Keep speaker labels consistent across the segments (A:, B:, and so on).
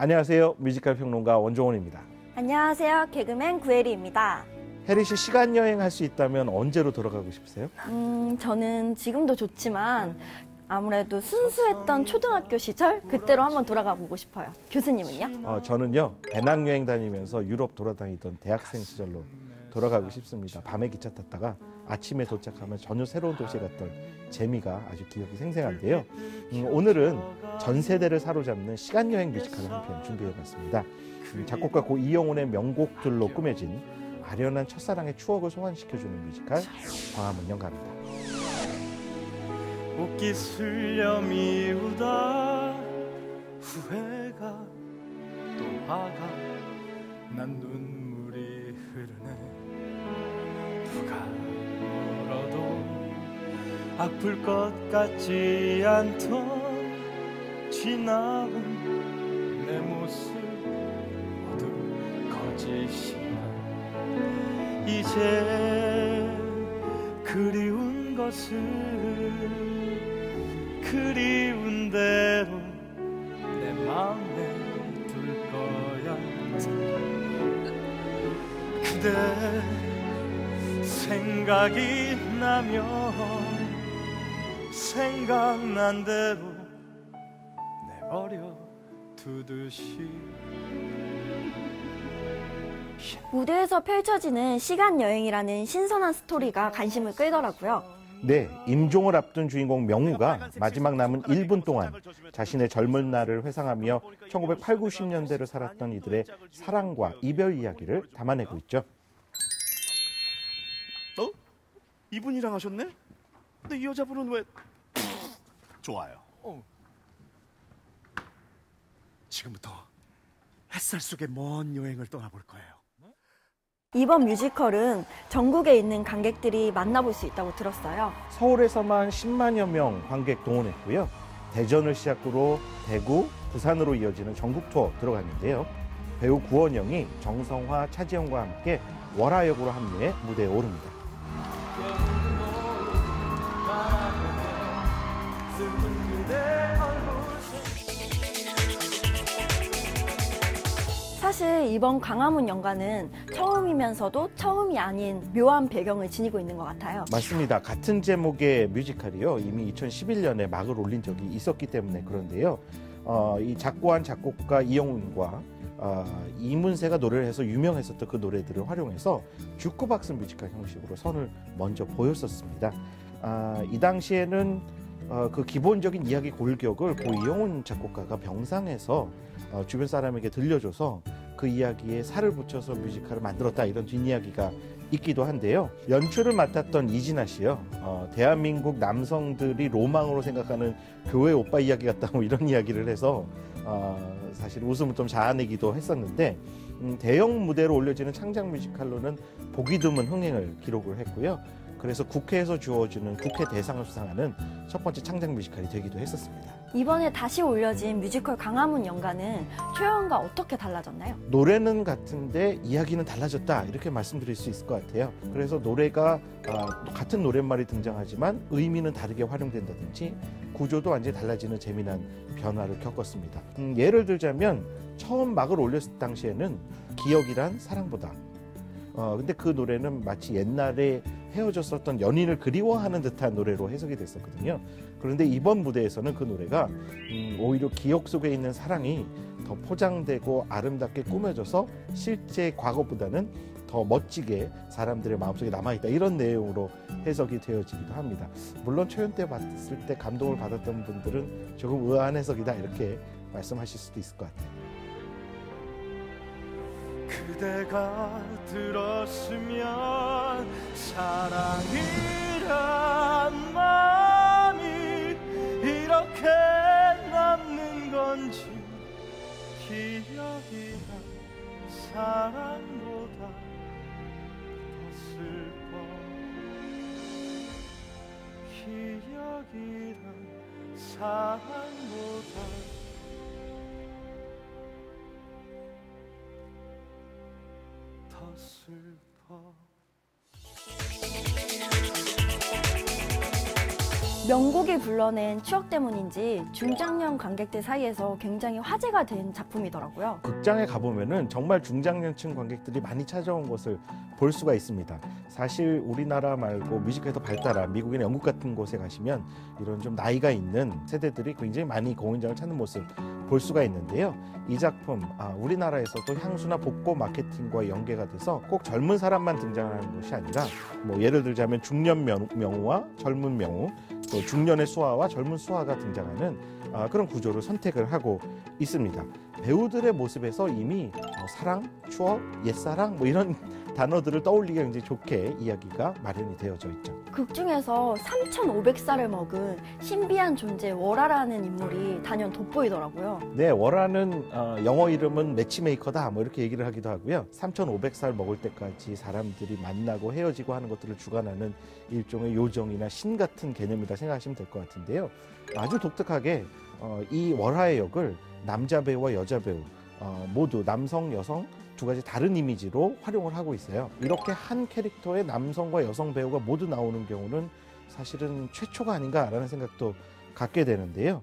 A: 안녕하세요. 뮤지컬 평론가 원종원입니다.
B: 안녕하세요. 개그맨 구혜리입니다.
A: 혜리 씨, 시간 여행할 수 있다면 언제로 돌아가고 싶으세요?
B: 저는 지금도 좋지만 아무래도 순수했던 초등학교 시절 그때로 한번 돌아가 보고 싶어요. 교수님은요?
A: 저는요, 배낭여행 다니면서 유럽 돌아다니던 대학생 시절로 돌아가고 싶습니다. 밤에 기차 탔다가 아침에 도착하면 전혀 새로운 도시에 갔던 재미가 아주 기억이 생생한데요. 오늘은 전 세대를 사로잡는 시간여행 뮤지컬 한 편 준비해봤습니다. 작곡가 고 이영훈의 명곡들로 꾸며진 아련한 첫사랑의 추억을 소환시켜주는 뮤지컬 광화문 연가입니다.
C: 옷깃 슬려 미우다 후회가 또 화가 난 눈물이 흐르네. 누가 울어도 아플 것 같지 않던 지나온 내 모습 모두 거짓이야. 이제 그리운 것을 그리운 대로 내 마음에 둘 거야. 그대 생각이 나면 생각난 대로 내버려 두듯이.
B: 무대에서 펼쳐지는 시간여행이라는 신선한 스토리가 관심을 끌더라고요.
A: 네, 임종을 앞둔 주인공 명우가 마지막 남은 1분 동안 자신의 젊은 날을 회상하며 1980, 90년대를 살았던 이들의 사랑과 이별 이야기를 담아내고 있죠.
D: 이분이랑 하셨네? 근데 이 여자분은 왜... 좋아요. 지금부터 햇살 속의 먼 여행을 떠나볼 거예요.
B: 이번 뮤지컬은 전국에 있는 관객들이 만나볼 수 있다고 들었어요.
A: 서울에서만 10만여 명 관객 동원했고요. 대전을 시작으로 대구, 부산으로 이어지는 전국 투어 들어갔는데요. 배우 구원영이 정성화, 차지영과 함께 월화 역으로 합류해 무대에 오릅니다.
B: 사실 이번 광화문 연가는 처음이면서도 처음이 아닌 묘한 배경을 지니고 있는 것 같아요.
A: 맞습니다. 같은 제목의 뮤지컬이요. 이미 2011년에 막을 올린 적이 있었기 때문에 그런데요. 이 작고한 작곡가 이영훈과 이문세가 노래를 해서 유명했었던 그 노래들을 활용해서 주크박스 뮤지컬 형식으로 선을 먼저 보였었습니다. 이 당시에는 그 기본적인 이야기 골격을 고 이영훈 작곡가가 병상에서 주변 사람에게 들려줘서 그 이야기에 살을 붙여서 뮤지컬을 만들었다, 이런 뒷이야기가 있기도 한데요. 연출을 맡았던 이진아 씨요. 대한민국 남성들이 로망으로 생각하는 교회 오빠 이야기 같다, 뭐 이런 이야기를 해서 사실 웃음을 좀 자아내기도 했었는데, 대형 무대로 올려지는 창작 뮤지컬로는 보기 드문 흥행을 기록을 했고요. 그래서 국회에서 주어지는 국회 대상을 수상하는 첫 번째 창작 뮤지컬이 되기도 했었습니다.
B: 이번에 다시 올려진 뮤지컬 광화문 연가는 초연과 어떻게 달라졌나요?
A: 노래는 같은데 이야기는 달라졌다, 이렇게 말씀드릴 수 있을 것 같아요. 그래서 노래가 같은 노랫말이 등장하지만 의미는 다르게 활용된다든지 구조도 완전히 달라지는 재미난 변화를 겪었습니다. 예를 들자면 처음 막을 올렸을 당시에는 기억이란 사랑보다, 근데 그 노래는 마치 옛날에 헤어졌었던 연인을 그리워하는 듯한 노래로 해석이 됐었거든요. 그런데 이번 무대에서는 그 노래가 오히려 기억 속에 있는 사랑이 더 포장되고 아름답게 꾸며져서 실제 과거보다는 더 멋지게 사람들의 마음속에 남아있다, 이런 내용으로 해석이 되어지기도 합니다. 물론 초연 때 봤을 때 감동을 받았던 분들은 조금 의아한 해석이다, 이렇게 말씀하실 수도 있을 것 같아요.
C: 그대가 들었으면 사랑이란 마음이 이렇게 남는 건지, 기억이란 사랑보다 더 슬퍼. 기억이란 사랑보다 더 슬퍼.
B: 명곡이 불러낸 추억 때문인지 중장년 관객들 사이에서 굉장히 화제가 된 작품이더라고요.
A: 극장에 가보면은 정말 중장년층 관객들이 많이 찾아온 것을 볼 수가 있습니다. 사실 우리나라 말고 뮤지컬이 더 발달한 미국이나 영국 같은 곳에 가시면 이런 좀 나이가 있는 세대들이 굉장히 많이 공연장을 찾는 모습 볼 수가 있는데요. 이 작품 우리나라에서도 향수나 복고 마케팅과 연계가 돼서 꼭 젊은 사람만 등장하는 것이 아니라 뭐 예를 들자면 중년 명우와 젊은 명우, 또 중년의 수아와 젊은 수아가 등장하는 그런 구조를 선택을 하고 있습니다. 배우들의 모습에서 이미 사랑, 추억, 옛사랑 뭐 이런 단어들을 떠올리기 굉장히 좋게 이야기가 마련이 되어져 있죠.
B: 극 중에서 3,500살을 먹은 신비한 존재 월화라는 인물이 단연 돋보이더라고요.
A: 네, 월화는 영어 이름은 매치메이커다 뭐 이렇게 얘기를 하기도 하고요. 3,500살 먹을 때까지 사람들이 만나고 헤어지고 하는 것들을 주관하는 일종의 요정이나 신 같은 개념이다 생각하시면 될 것 같은데요. 아주 독특하게 이 월화의 역을 남자 배우와 여자 배우 모두 남성, 여성 두 가지 다른 이미지로 활용을 하고 있어요. 이렇게 한 캐릭터에 남성과 여성 배우가 모두 나오는 경우는 사실은 최초가 아닌가라는 생각도 갖게 되는데요.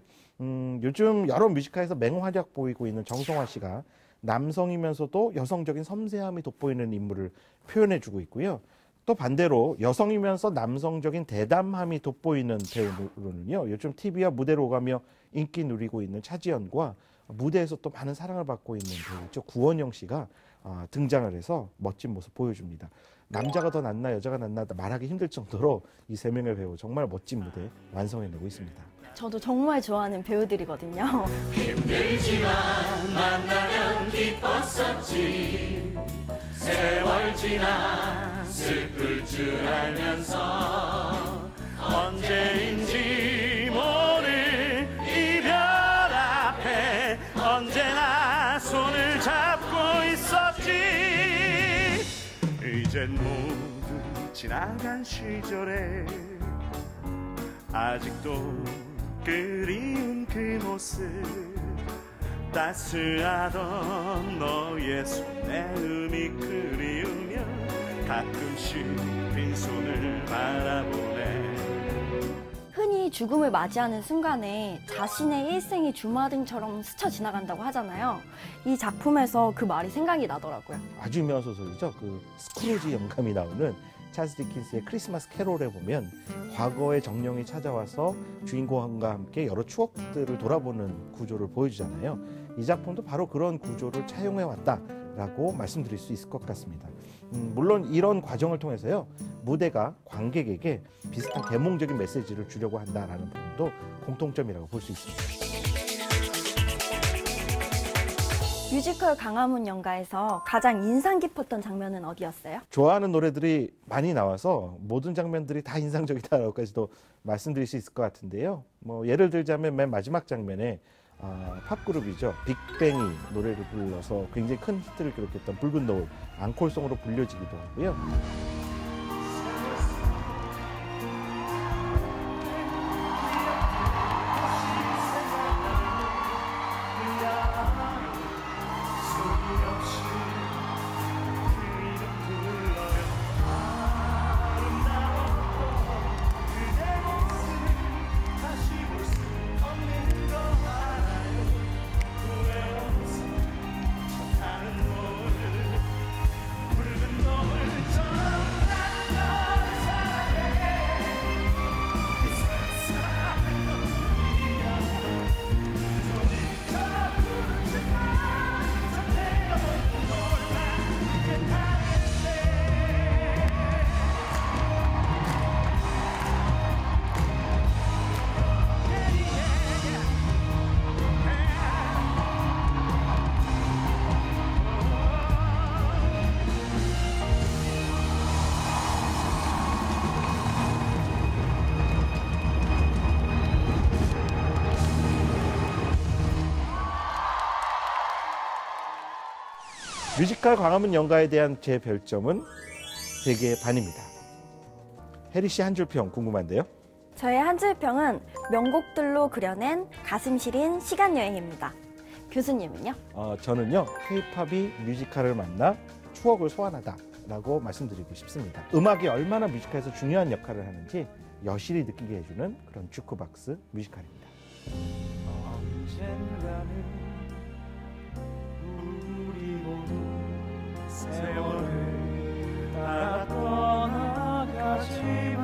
A: 요즘 여러 뮤지컬에서 맹활약 보이고 있는 정성화 씨가 남성이면서도 여성적인 섬세함이 돋보이는 인물을 표현해주고 있고요. 또 반대로 여성이면서 남성적인 대담함이 돋보이는 배우로는요. 요즘 TV와 무대로 오가며 인기 누리고 있는 차지연과 무대에서 또 많은 사랑을 받고 있는 배우죠. 구원영 씨가 등장을 해서 멋진 모습 보여줍니다. 남자가 더 낫나 여자가 낫나 말하기 힘들 정도로 이 세 명의 배우 정말 멋진 무대 완성해내고 있습니다.
B: 저도 정말 좋아하는 배우들이거든요.
C: 힘들지만 만나면 기뻤었지. 세월 지나 슬플 줄 알면서 언제인지 모를 이별 앞에 언제나 손을 잡고 있었지. 이젠 모두 지나간 시절에 아직도 그리운 그 모습, 따스하던 너의 손내음이 그리우며 가끔씩 빈손을 바라보네.
B: 흔히 죽음을 맞이하는 순간에 자신의 일생이 주마등처럼 스쳐 지나간다고 하잖아요. 이 작품에서 그 말이 생각이 나더라고요.
A: 아주 유명한 소설이죠. 그 스크루지 영감이 나오는 찰스 디킨스의 크리스마스 캐롤에 보면 과거의 정령이 찾아와서 주인공과 함께 여러 추억들을 돌아보는 구조를 보여주잖아요. 이 작품도 바로 그런 구조를 차용해 왔다라고 말씀드릴 수 있을 것 같습니다. 물론 이런 과정을 통해서요. 무대가 관객에게 비슷한 계몽적인 메시지를 주려고 한다라는 부분도 공통점이라고 볼 수 있습니다.
B: 뮤지컬 강화문 연가에서 가장 인상 깊었던 장면은 어디였어요?
A: 좋아하는 노래들이 많이 나와서 모든 장면들이 다 인상적이다라고까지도 말씀드릴 수 있을 것 같은데요. 뭐 예를 들자면 맨 마지막 장면에 팝그룹이죠. 빅뱅이 노래를 불러서 굉장히 큰 히트를 기록했던 붉은 노을 앙콜송으로 불려지기도 하고요. 뮤지컬 광화문 연가에 대한 제 별점은 3개 반입니다. 혜리 씨 한 줄 평 궁금한데요.
B: 저의 한 줄 평은 명곡들로 그려낸 가슴 시린 시간 여행입니다. 교수님은요?
A: 저는요. K-팝이 뮤지컬을 만나 추억을 소환하다라고 말씀드리고 싶습니다. 음악이 얼마나 뮤지컬에서 중요한 역할을 하는지 여실히 느끼게 해주는 그런 주크박스 뮤지컬입니다.
C: 언젠가는 우리 모두 세월을 따라 떠나가지만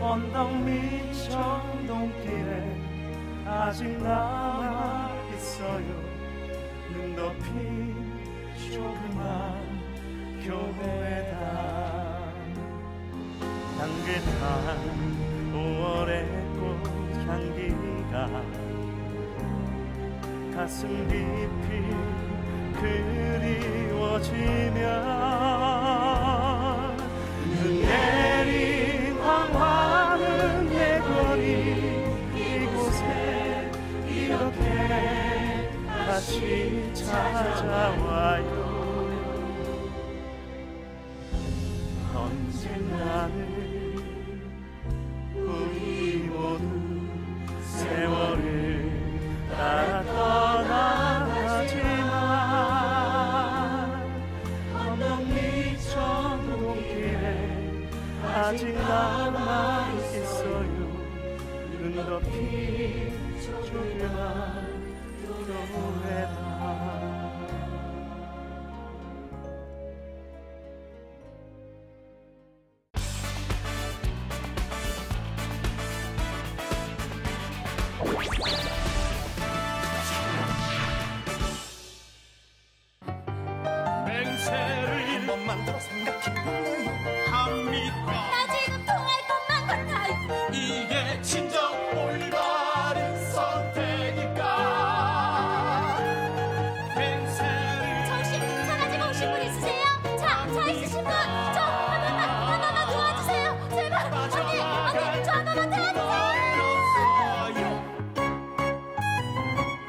C: 언덕 밑 천동길에 아직 남아있어요. 눈 덮인 조그만 교회당 향긋한 5월의 꽃향기가 가슴 깊이 그리워지면 눈 내린 황화는 내 거리 이곳에 이렇게 다시 찾아와요. 언젠가는 우리 모두 세월을 따라 떠나가지만 언덕 밑 천동길에 아직 남아있어요. 눈 덮인 조그만 교회당. 맹세를 한 번만 더 생각해볼래요 합니까?
E: 나 지금 통할 것만 같아요.
C: 이게 진정 올바른 선택일까? 맹세를
E: 혹시 차 가지고 오신 분 있으세요? 차 있으신 분, 저 한 번만 도와주세요. 제발, 언니, 저 한 번만 도와주세요.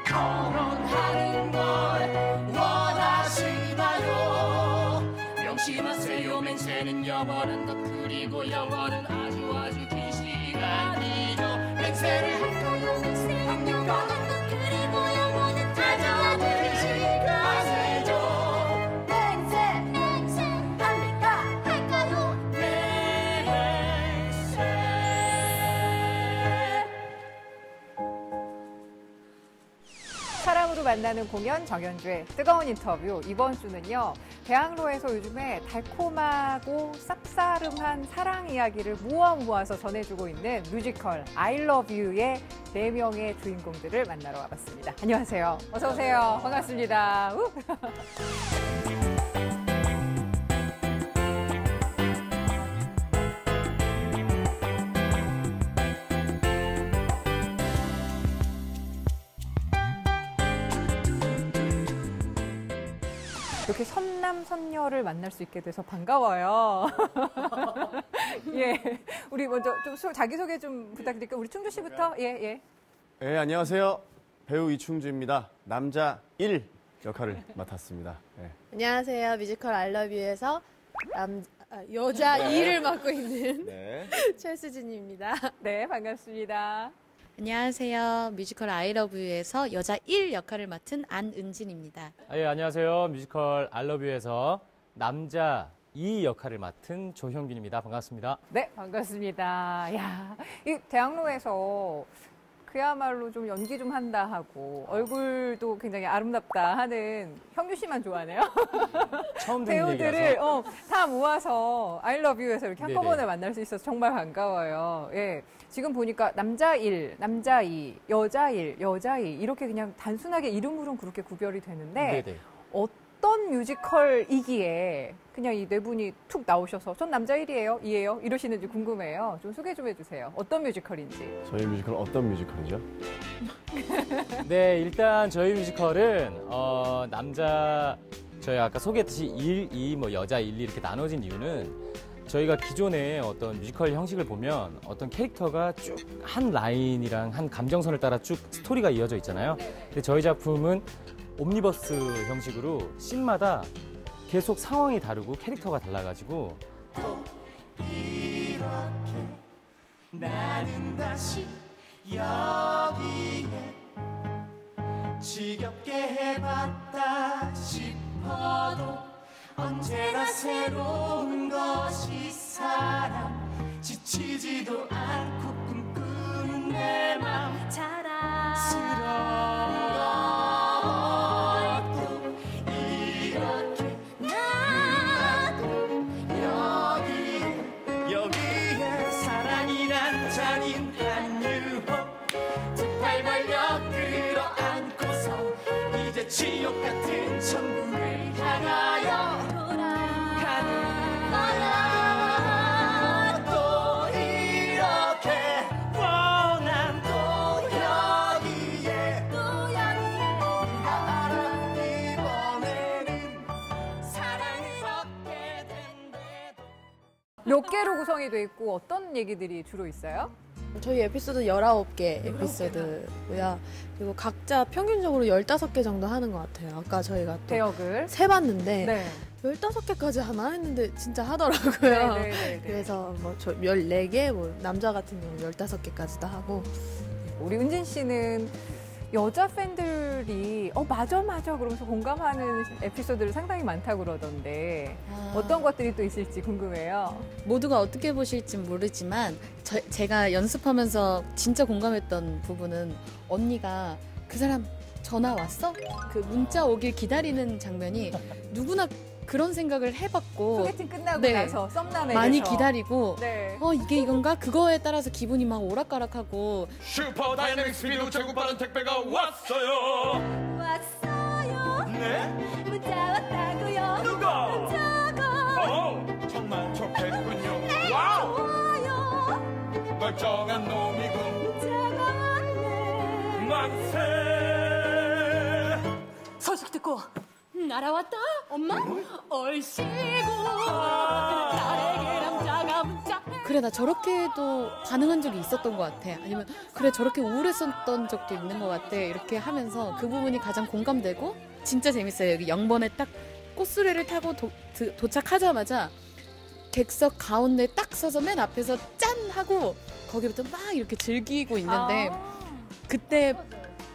C: 결혼하는 걸 원하시나요? 명심하세요. 맹세는 영원한 것 그리고 영원은 아주 긴 시간이죠. 맹세를 할까요? 합니까?
E: 그리고 영원은 아주
C: 긴 시간이죠.
E: 맹세 합니까? 할까요?
C: 맹세.
F: 사랑으로 만나는 공연 정연주의 뜨거운 인터뷰. 이번 주는요, 대학로에서 요즘에 달콤하고 쌉싸름한 사랑 이야기를 모아서 전해주고 있는 뮤지컬 I Love You의 4명의 주인공들을 만나러 와봤습니다. 안녕하세요. 어서 오세요. 반갑습니다. 우! 이렇게 선남선녀를 만날 수 있게 돼서 반가워요. 예, 우리 먼저 좀 자기소개 좀 부탁드릴게요. 우리 충주 씨부터. 예.
G: 네, 안녕하세요. 배우 이충주입니다. 남자 1 역할을 맡았습니다. 네.
H: 안녕하세요. 뮤지컬 알러뷰에서 여자 2를 맡고 있는
G: 네.
H: 최수진입니다.
F: 네, 반갑습니다.
I: 안녕하세요. 뮤지컬 아이러브유에서 여자 1 역할을 맡은 안은진입니다.
J: 예, 안녕하세요. 뮤지컬 알러뷰에서 남자 2 역할을 맡은 조형균입니다. 반갑습니다.
F: 네, 반갑습니다. 야, 이 대학로에서 그야말로 좀 연기 좀 한다 하고 얼굴도 굉장히 아름답다 하는 형규 씨만 좋아하네요.
J: 처음 듣는
F: 배우들을
J: 얘기라서.
F: 다 모아서 I Love You에서 이렇게
J: 네네.
F: 한꺼번에 만날 수 있어서 정말 반가워요. 예. 지금 보니까 남자 1, 남자 2, 여자 1, 여자 2 이렇게 그냥 단순하게 이름으로는 그렇게 구별이 되는데
J: 네네.
F: 어떤 뮤지컬이기에 그냥 이 네 분이 툭 나오셔서 전 남자 1이에요, 2예요 이러시는지 궁금해요. 좀 소개 좀 해주세요. 어떤 뮤지컬인지.
G: 저희 뮤지컬 어떤 뮤지컬이죠?
J: 네, 일단 저희 뮤지컬은 저희 아까 소개했듯이 1, 2, 뭐 여자 1, 2 이렇게 나눠진 이유는 저희가 기존의 어떤 뮤지컬 형식을 보면 어떤 캐릭터가 쭉 한 라인이랑 한 감정선을 따라 쭉 스토리가 이어져 있잖아요. 근데 저희 작품은 옴니버스 형식으로 씬마다 계속 상황이 다르고 캐릭터가 달라가지고
C: 이렇게 나는 다시 여기에 지겹게 해봤다 싶어도 언제나 새로운 것이 사람 지치지도 않고 꿈꾸는 내 맘 자랑스러워도 이렇게 나도 여기에 사랑이란 잔인한 유혹 두 팔 벌려 끌어안고서 이제 지옥 같은 천국을 향하여 돌아가는 거야. 또 이렇게 뻔한 또 여기에 알아 이번에는 사랑을 얻게 된대도.
F: 몇 개로 구성이 돼 있고 어떤 얘기들이 주로 있어요?
H: 저희 에피소드 19개 에피소드고요. 그리고 각자 평균적으로 15개 정도 하는 것 같아요. 아까 저희가 또
F: 대역을
H: 세봤는데
F: 네.
H: 15개까지 하나 했는데 진짜 하더라고요.
F: 네.
H: 그래서 뭐 저 14개, 뭐 남자 같은 경우는 15개까지도 하고.
F: 우리 은진 씨는 여자 팬들이 맞아 그러면서 공감하는 에피소드를 상당히 많다고 그러던데 어떤 것들이 또 있을지 궁금해요.
I: 모두가 어떻게 보실진 모르지만 제가 연습하면서 진짜 공감했던 부분은 언니가 그 사람 전화 왔어? 그 문자 오길 기다리는 장면이 누구나 그런 생각을 해봤고
F: 소개팅 끝나고
I: 네.
F: 나서 썸남에게서
I: 많이 기다리고
F: 네.
I: 이게 이건가? 그거에 따라서 기분이 막 오락가락하고
C: 슈퍼 다이내믹 스피드 최고 빠른 택배가 왔어요. 네?
E: 문자 왔다고요.
C: 누가?
E: 문자가
C: 정말 좋겠군요. 와우!
E: 와요.
C: 멀쩡한 놈이군.
E: 문자가 왔네.
C: 만세.
E: 소식 듣고 날아왔다. 엄마 얼씨구. 나에게 남자가 문자.
I: 그래 나 저렇게도 반응한 적이 있었던 것 같아. 아니면 그래 저렇게 우울했었던 적도 있는 것 같아. 이렇게 하면서 그 부분이 가장 공감되고 진짜 재밌어요. 여기 영번에 딱 꽃수레를 타고 도착하자마자 객석 가운데 딱 서서 맨 앞에서 짠 하고 거기부터 막 이렇게 즐기고 있는데 그때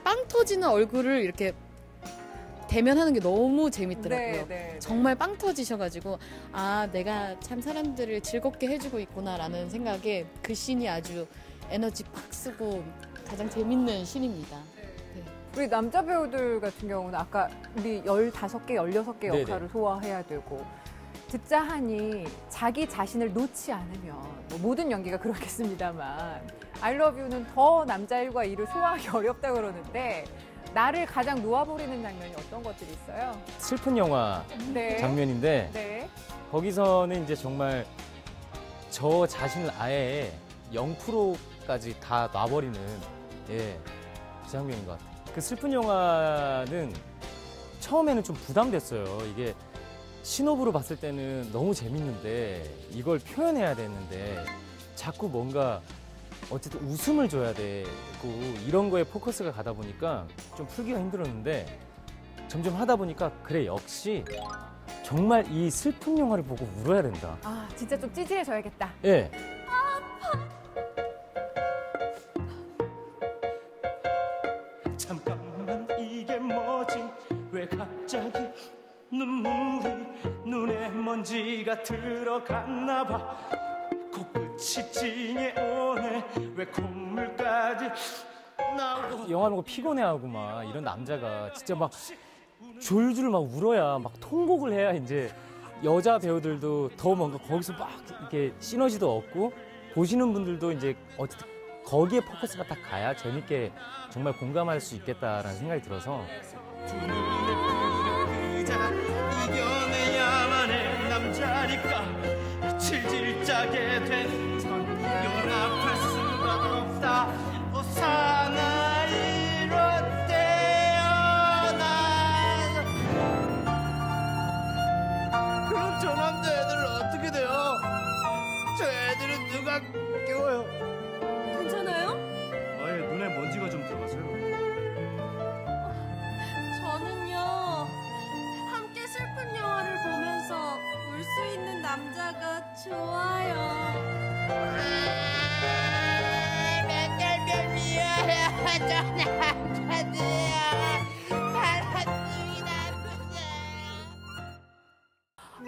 I: 빵 터지는 얼굴을 이렇게 대면하는 게 너무 재밌더라고요.
F: 네.
I: 정말 빵 터지셔가지고 내가 참 사람들을 즐겁게 해주고 있구나라는 생각에 그 씬이 아주 에너지 팍 쓰고 가장 재밌는 씬입니다. 네.
F: 우리 남자 배우들 같은 경우는 아까 우리 15개, 16개
J: 네네.
F: 역할을 소화해야 되고 듣자 하니 자기 자신을 놓지 않으면 뭐 모든 연기가 그렇겠습니다만 I love you는 더 남자 1과 2를 소화하기 어렵다고 그러는데 나를 가장 놓아버리는 장면이 어떤 것들이 있어요?
J: 슬픈 영화
F: 네.
J: 장면인데
F: 네.
J: 거기서는 이제 정말 저 자신을 아예 0%까지 다 놔버리는 그 장면인 것 같아요. 그 슬픈 영화는 처음에는 좀 부담됐어요. 이게 신호부로 봤을 때는 너무 재밌는데 이걸 표현해야 되는데 자꾸 뭔가 어쨌든 웃음을 줘야 되고 이런 거에 포커스가 가다 보니까 좀 풀기가 힘들었는데 점점 하다 보니까 그래 역시 정말 이 슬픈 영화를 보고 울어야 된다.
F: 진짜 좀 찌질해져야겠다.
J: 예.
C: 잠깐만 이게 뭐지? 왜 갑자기 눈물이 눈에 먼지가 들어갔나 봐. 코끝이 찡해 오네. 왜 콧물까지 나오고.
J: 영화 보고 피곤해하고 막 이런 남자가 진짜 막 졸졸 막 울어야 막 통곡을 해야 이제 여자 배우들도 더 뭔가 거기서 막 이렇게 시너지도 얻고 보시는 분들도 이제 어쨌든 거기에 포커스가 딱 가야 재밌게 정말 공감할 수 있겠다라는 생각이 들어서
C: 이겨내야만 해 남자니까 질질 짜게 된 연합할 수가 없다. 사나이로 태어나. 그럼 저 남자애들은 어떻게 돼요? 저 애들은 누가 깨워요?
E: 괜찮아요?
C: 아예 눈에 먼지가 좀 들어가서요.
E: 저는요 함께 슬픈 영화를 보면서 울 수 있는 남자가 좋아요.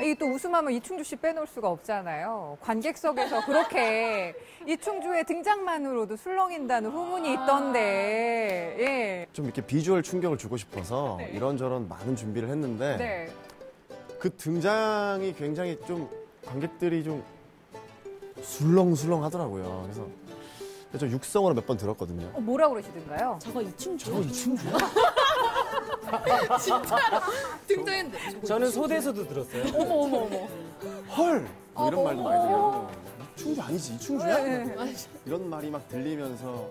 F: 이게 또 웃음하면 이충주 씨 빼놓을 수가 없잖아요. 관객석에서 그렇게 이충주의 등장만으로도 술렁인다는 후문이 있던데. 예.
G: 좀 이렇게 비주얼 충격을 주고 싶어서 이런저런 많은 준비를 했는데
F: 네.
G: 그 등장이 굉장히 좀 관객들이 좀 술렁술렁 하더라고요. 그래서 저 육성으로 몇 번 들었거든요.
F: 뭐라고 그러시던가요?
I: 저거 이충주.
G: 저거 이충주야?
I: 진짜로 등장했는데.
J: 저는 소대에서도 들었어요.
I: 어머.
G: 헐! 뭐 이런 말도 많이 들려요. 이충주 아니지, 이충주야?
F: 네.
G: 이런 말이 막 들리면서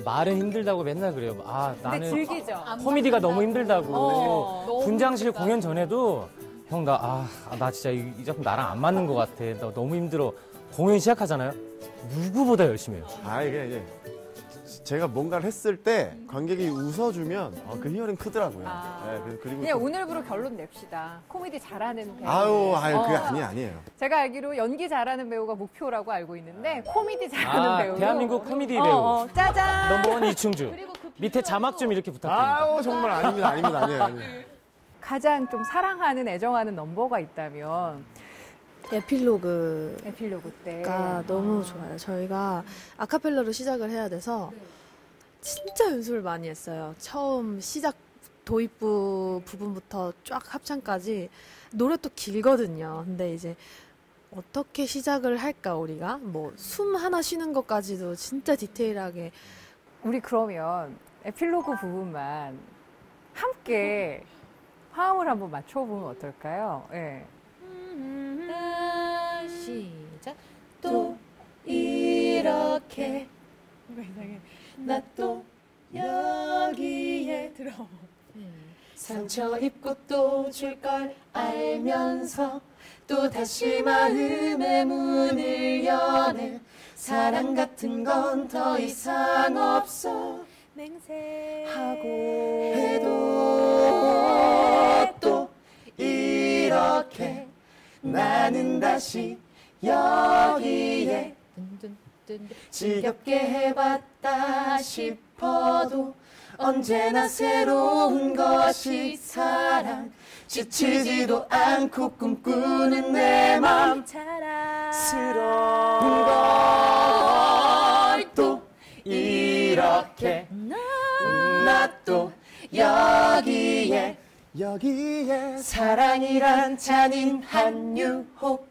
J: 말은 힘들다고 맨날 그래요. 아,
F: 근데
J: 나는
F: 즐기죠.
J: 코미디가 너무 힘들다고.
I: 너무
J: 분장실
I: 힘들다.
J: 공연 전에도 형, 나 진짜 이 작품 나랑 안 맞는 것 같아. 나 너무 힘들어. 공연 시작하잖아요. 누구보다 열심히 해요.
G: 이게 제가 뭔가를 했을 때 관객이 웃어주면 그 희열은 크더라고요. 네, 그리고
F: 그냥 오늘부로 결론 냅시다. 코미디 잘하는 배우.
G: 그게 아니에요.
F: 제가 알기로 연기 잘하는 배우가 목표라고 알고 있는데 코미디 잘하는 배우.
J: 대한민국 코미디 배우.
F: 짜잔.
J: 넘버원 이충주. 밑에 자막 좀 이렇게 부탁드립니다.
G: 정말 아닙니다. 아니에요.
F: 가장 좀 사랑하는 애정하는 넘버가 있다면
H: 에필로그가
F: 에필로그 때.
H: 너무 좋아요. 저희가 아카펠라로 시작을 해야 돼서 진짜 연습을 많이 했어요. 처음 시작 도입부 부분부터 쫙 합창까지 노래 또 길거든요. 근데 이제 어떻게 시작을 할까 우리가 뭐 숨 하나 쉬는 것까지도 진짜 디테일하게.
F: 우리 그러면 에필로그 부분만 함께 화음을 한번 맞춰보면 어떨까요? 예.
I: 시작. 또 이렇게 나 또 여기에 들어. 상처 입고 또 줄 걸 알면서 또 다시 마음의 문을 여네. 사랑 같은 건 더 이상 없어. 맹세하고 해도 또 이렇게 나는 다시 여기에 지겹게 해봤다 싶어도 언제나 새로운 것이 사랑. 지치지도 않고 꿈꾸는 내 맘 자랑스러운 걸 또 이렇게 나 또 여기에 사랑이란 잔인한 유혹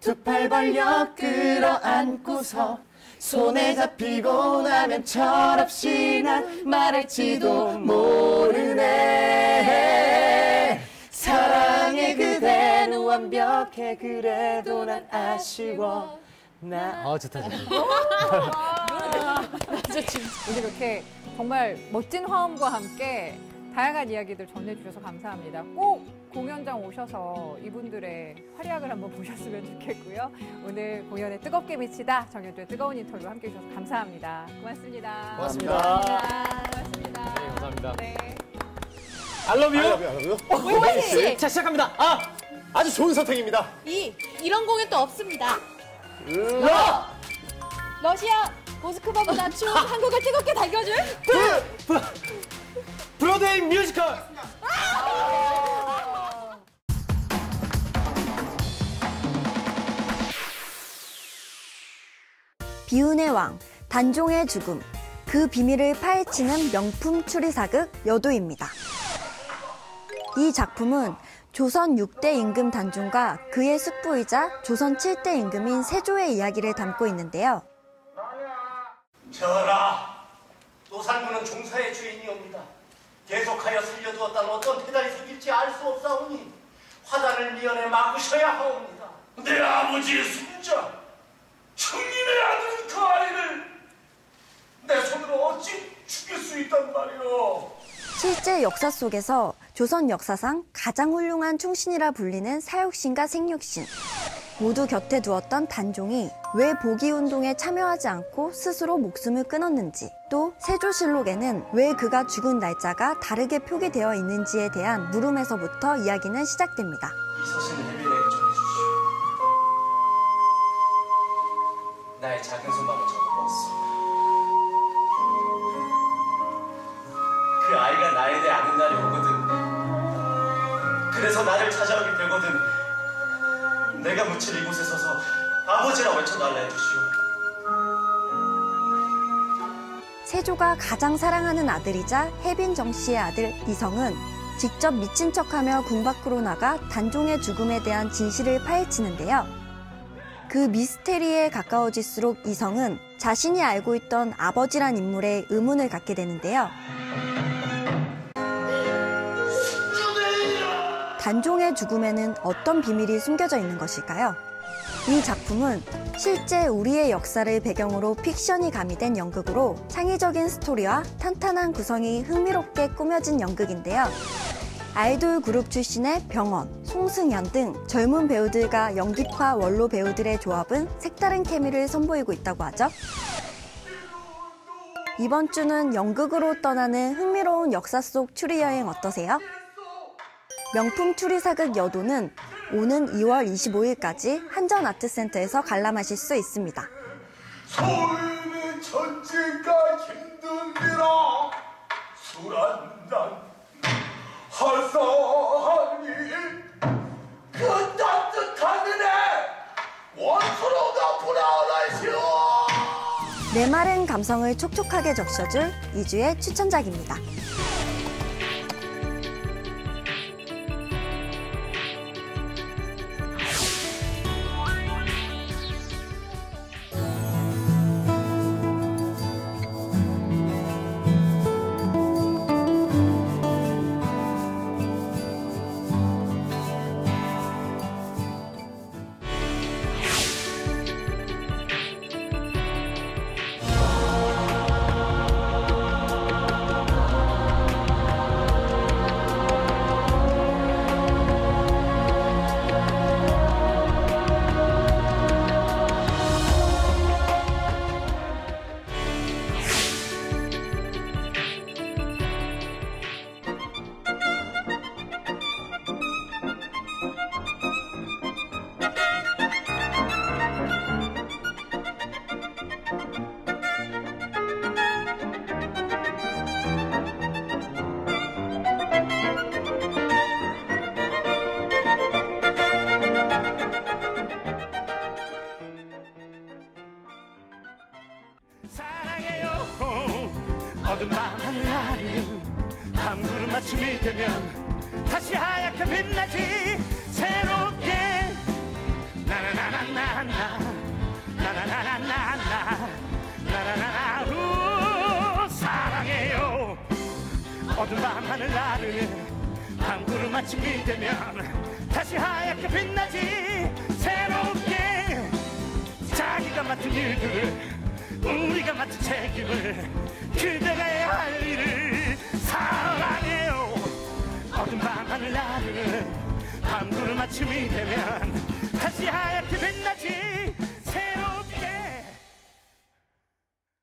I: 두 팔 벌려 끌어안고서 손에 잡히고 나면 철없이 난 말할지도 모르네. 사랑해 그대는 완벽해 그래도 난 아쉬워.
J: 좋다.
F: 오늘 이렇게 정말 멋진 화음과 함께 다양한 이야기들 전해주셔서 감사합니다. 꼭 공연장 오셔서 이분들의 활약을 한번 보셨으면 좋겠고요. 오늘 공연에 뜨겁게 비치다 정현주의 뜨거운 인터뷰 함께 해주셔서 감사합니다. 고맙습니다.
J: 고맙습니다.
F: 고맙습니다.
J: 네, 감사합니다.
F: 네.
J: I love you.
I: 씨.
J: 자, 시작합니다.
G: 아주 좋은 선택입니다.
I: 이런 공연 또 없습니다. 러시아 모스크바보다 추운 한국을 뜨겁게 달겨줄
J: 브로드웨이 뮤지컬.
B: 비운의 왕, 단종의 죽음, 그 비밀을 파헤치는 명품 추리사극 여도입니다. 이 작품은 조선 6대 임금 단종과 그의 숙부이자 조선 7대 임금인 세조의 이야기를 담고 있는데요.
K: 전하, 노산군은 종사의 주인이옵니다. 계속하여 살려두었다는 어떤 배달이 생길지 알 수 없사오니 화단을 미연에 막으셔야 하옵니다. 내 아버지의 숙자, 청림의 아들인 그 아이를 내 손으로 어찌 죽일 수 있단 말이오.
B: 실제 역사 속에서 조선 역사상 가장 훌륭한 충신이라 불리는 사육신과 생육신, 모두 곁에 두었던 단종이 왜 복위운동에 참여하지 않고 스스로 목숨을 끊었는지, 또 세조실록에는 왜 그가 죽은 날짜가 다르게 표기되어 있는지에 대한 물음에서부터 이야기는 시작됩니다.
K: 이 서신을 해비에게 전해주시오. 나의 작은 소망을 적어보았소. 그 아이가 나에 대해 아는 날이 오거든. 그래서 나를 찾아오게 되거든. 내가 묻힐 이곳에 서서 아버지라 외쳐달라 해주시오.
B: 세조가 가장 사랑하는 아들이자 혜빈 정씨의 아들 이성은 직접 미친 척하며 궁 밖으로 나가 단종의 죽음에 대한 진실을 파헤치는데요. 그 미스테리에 가까워질수록 이성은 자신이 알고 있던 아버지란 인물에 의문을 갖게 되는데요. 단종의 죽음에는 어떤 비밀이 숨겨져 있는 것일까요? 이 작품은 실제 우리의 역사를 배경으로 픽션이 가미된 연극으로 창의적인 스토리와 탄탄한 구성이 흥미롭게 꾸며진 연극인데요. 아이돌 그룹 출신의 병원, 송승연 등 젊은 배우들과 연기파 원로 배우들의 조합은 색다른 케미를 선보이고 있다고 하죠. 이번 주는 연극으로 떠나는 흥미로운 역사 속 추리여행 어떠세요? 명품 추리사극 여도는 오는 2월 25일까지 한전아트센터에서 관람하실 수 있습니다.
K: 서울의 전쟁가 힘든디라 술 한잔 하사하니 그 따뜻한 은혜 원수로 갚으라하시오.
B: 메마른 감성을 촉촉하게 적셔줄 2주의 추천작입니다.
C: 어두운 밤 하늘은 밤구름 맞춤이 되면 다시 하얗게 빛나지 새롭게 나나나나나나 나나나나나나 나나나나 사랑해요. 어두운 밤 하늘 나르는 밤구름 맞춤이 되면 다시 하얗게 빛나지 새롭게 자기가 맡은 일들을 우리가 맡은 책임을 그대가 해야 할 일을 사랑해요. 어두운 밤 하늘 나르는 밤구름 아침이 되면